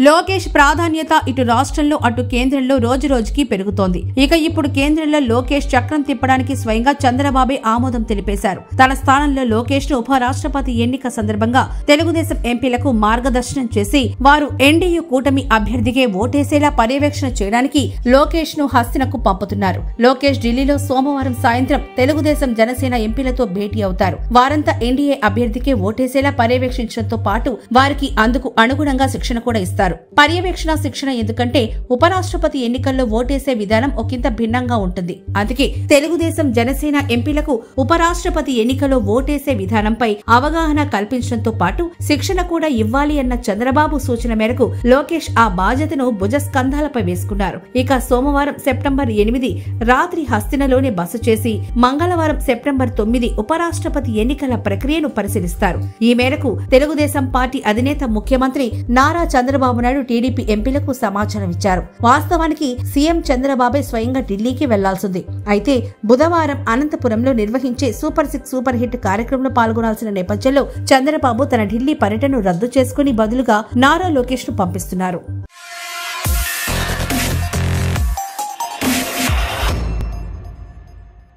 లోకేష్ ప్రాధాన్యత ఇటు రాష్ట్రంలో అటు కేంద్రంలో రోజురోజుకి పెరుగుతోంది. ఇక ఇప్పుడు కేంద్రంలో లోకేష్ చక్రం తిప్పడానికి స్వయంగా చంద్రబాబే ఆమోదం తెలిపేశారు. తన స్థానంలో లోకేష్ ను ఉప రాష్ట్రపతి ఎన్నిక సందర్భంగా తెలుగుదేశం ఎంపీలకు మార్గదర్శనం చేసి వారు ఎన్డీయూ కూటమి అభ్యర్థికే ఓటేసేలా పర్యవేక్షణ చేయడానికి లోకేష్ ను హస్తినకు పంపుతున్నారు. లోకేష్ ఢిల్లీలో సోమవారం సాయంత్రం తెలుగుదేశం జనసేన ఎంపీలతో భేటీ అవుతారు. వారంతా ఎన్డీఏ అభ్యర్థికే ఓటేసేలా పర్యవేక్షించడంతో పాటు వారికి అందుకు అనుగుణంగా శిక్షణ కూడా ఇస్తారు. పర్యవేక్షణ శిక్షణ ఎందుకంటే ఉపరాష్ట్రపతి ఎన్నికల్లో ఓటేసే విధానం ఒకంత భిన్నంగా ఉంటుంది. అందుకే తెలుగుదేశం జనసేన ఎంపీలకు ఉపరాష్ట్రపతి ఎన్నికలో ఓటేసే విధానంపై అవగాహన కల్పించడంతో పాటు శిక్షణ కూడా ఇవ్వాలి అన్న చంద్రబాబు సూచన మేరకు లోకేష్ ఆ బాధ్యతను భుజస్కంధాలపై వేసుకున్నారు. ఇక సోమవారం సెప్టెంబర్ 8 రాత్రి హస్తినలోనే బస చేసి మంగళవారం సెప్టెంబర్ 9 ఉపరాష్ట్రపతి ఎన్నికల ప్రక్రియను పరిశీలిస్తారు. ఈ మేరకు తెలుగుదేశం పార్టీ అధినేత ముఖ్యమంత్రి నారా చంద్రబాబు నాయుడు టీడీపీ ఎంపీలకు సమాచారం ఇచ్చారు. వాస్తవానికి సీఎం చంద్రబాబే స్వయంగా ఢిల్లీకి వెళ్లాల్సింది. అయితే బుధవారం అనంతపురంలో నిర్వహించే సూపర్ 6 సూపర్ హిట్ కార్యక్రమంలో పాల్గొనాల్సిన నేపథ్యంలో చంద్రబాబు తన ఢిల్లీ పర్యటనను రద్దు చేసుకుని బదులుగా నారా లోకేష్ ను పంపిస్తున్నారు.